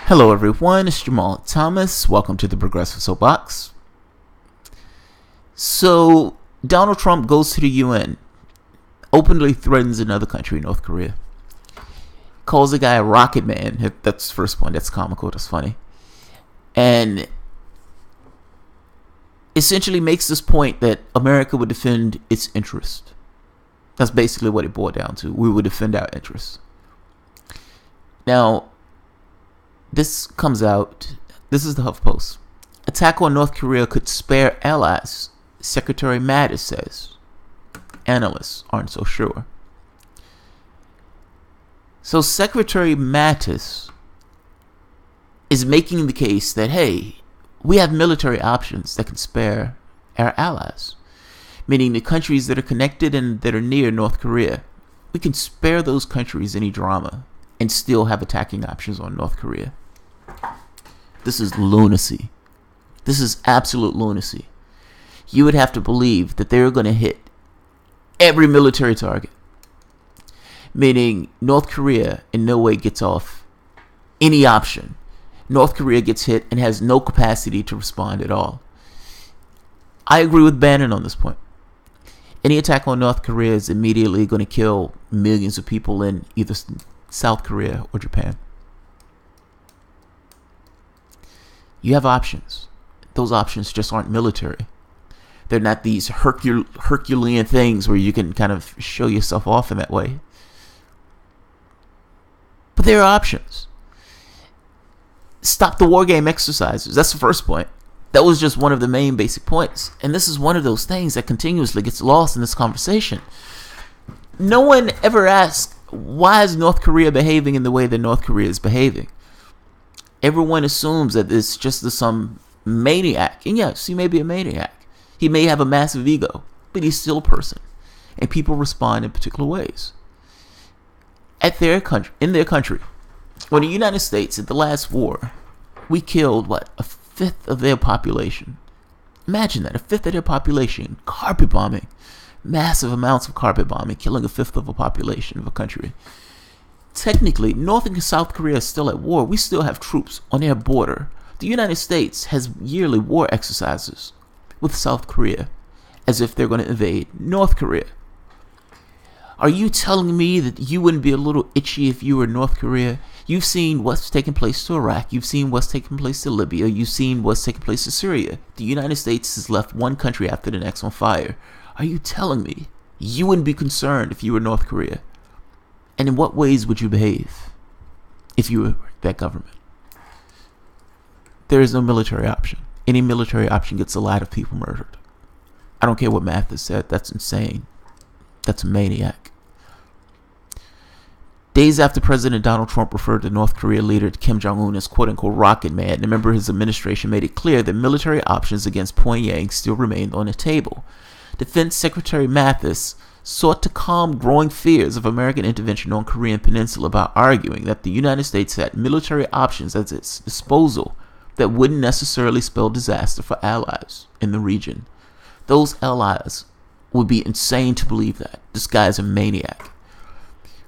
Hello everyone, it's Jamal Thomas. Welcome to the Progressive Soapbox. So, Donald Trump goes to the UN, openly threatens another country, North Korea. Calls the guy a rocket man. That's the first point. That's comical. That's funny. And essentially makes this point that America would defend its interest. That's basically what it boiled down to. We would defend our interests. Now, this comes out. This is the HuffPost. Attack on North Korea could spare allies, Secretary Mattis says. Analysts aren't so sure. So Secretary Mattis is making the case that, hey, we have military options that can spare our allies, meaning the countries that are connected and that are near North Korea. We can spare those countries any drama and still have attacking options on North Korea. This is lunacy. This is absolute lunacy. You would have to believe that they're going to hit every military target, meaning North Korea in no way gets off any option. North Korea gets hit and has no capacity to respond at all. I agree with Bannon on this point. Any attack on North Korea is immediately going to kill millions of people in either South Korea or Japan. You have options. Those options just aren't military. They're not these Herculean things where you can kind of show yourself off in that way. But there are options. Stop the war game exercises. That's the first point. That was just one of the main basic points. And this is one of those things that continuously gets lost in this conversation. No one ever asks, why is North Korea behaving in the way that North Korea is behaving? Everyone assumes that it's just some maniac. And yes, he may be a maniac. He may have a massive ego, but he's still a person. And people respond in particular ways. In their country, when the United States, at the last war, we killed, a fifth of their population. Imagine that, a fifth of their population, carpet bombing. Massive amounts of carpet bombing, killing a fifth of a population of a country. Technically, North and South Korea is still at war. We still have troops on their border. The United States has yearly war exercises with South Korea as if they're going to invade North Korea. Are you telling me that you wouldn't be a little itchy if you were North Korea? You've seen what's taking place to Iraq. You've seen what's taking place to Libya. You've seen what's taking place to Syria. The United States has left one country after the next on fire. Are you telling me you wouldn't be concerned if you were North Korea? And in what ways would you behave if you were that government? There is no military option. Any military option gets a lot of people murdered. I don't care what Mattis said. That's insane. That's a maniac. Days after President Donald Trump referred to North Korea leader Kim Jong-un as quote-unquote rocket man, a member of his administration made it clear that military options against Pyongyang still remained on the table. Defense Secretary Mattis sought to calm growing fears of American intervention on Korean Peninsula by arguing that the United States had military options at its disposal that wouldn't necessarily spell disaster for allies in the region. Those allies would be insane to believe that. This guy is a maniac.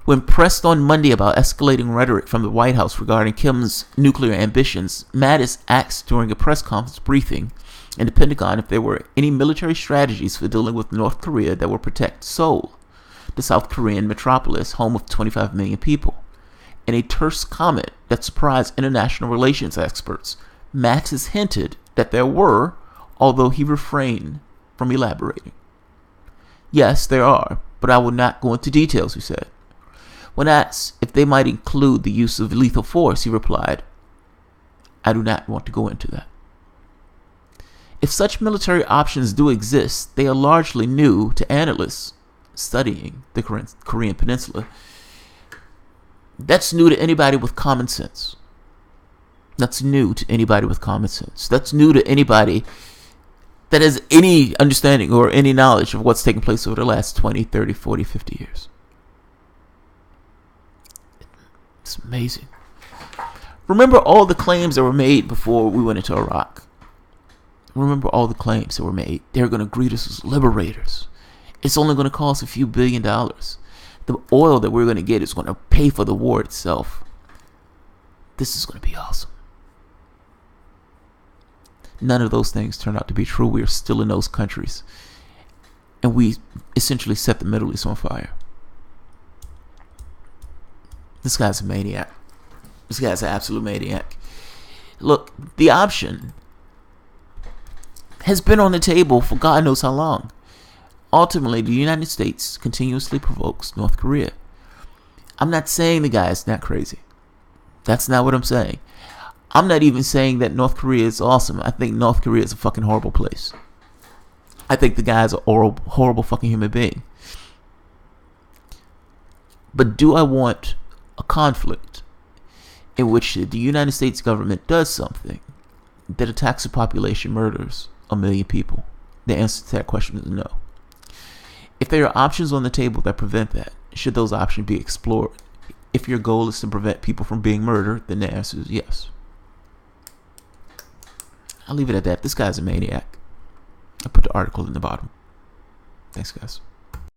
When pressed on Monday about escalating rhetoric from the White House regarding Kim's nuclear ambitions, Mattis asked during a press conference briefing in the Pentagon if there were any military strategies for dealing with North Korea that would protect Seoul, the South Korean metropolis, home of 25 million people. In a terse comment that surprised international relations experts, Mattis hinted that there were, although he refrained from elaborating. Yes, there are, but I will not go into details, he said. When asked if they might include the use of lethal force, he replied, I do not want to go into that. If such military options do exist, they are largely new to analysts studying the Korean Peninsula. That's new to anybody with common sense. That's new to anybody with common sense. That's new to anybody that has any understanding or any knowledge of what's taken place over the last 20, 30, 40, 50 years. It's amazing. Remember all the claims that were made before we went into Iraq. Remember all the claims that were made. They're going to greet us as liberators. It's only going to cost a few $1 billion. The oil that we're going to get is going to pay for the war itself. This is going to be awesome. None of those things turn out to be true. We are still in those countries. And we essentially set the Middle East on fire. This guy's a maniac. This guy's an absolute maniac. Look, the option has been on the table for God knows how long. Ultimately, the United States continuously provokes North Korea. I'm not saying the guy is not crazy. That's not what I'm saying. I'm not even saying that North Korea is awesome. I think North Korea is a fucking horrible place. I think the guy's a horrible fucking human being. But do I want a conflict in which the United States government does something that attacks a population, murders 1 million people? The answer to that question is no. If there are options on the table that prevent that, should those options be explored? If your goal is to prevent people from being murdered, then the answer is yes. I'll leave it at that. This guy's a maniac. I put the article in the bottom. Thanks, guys.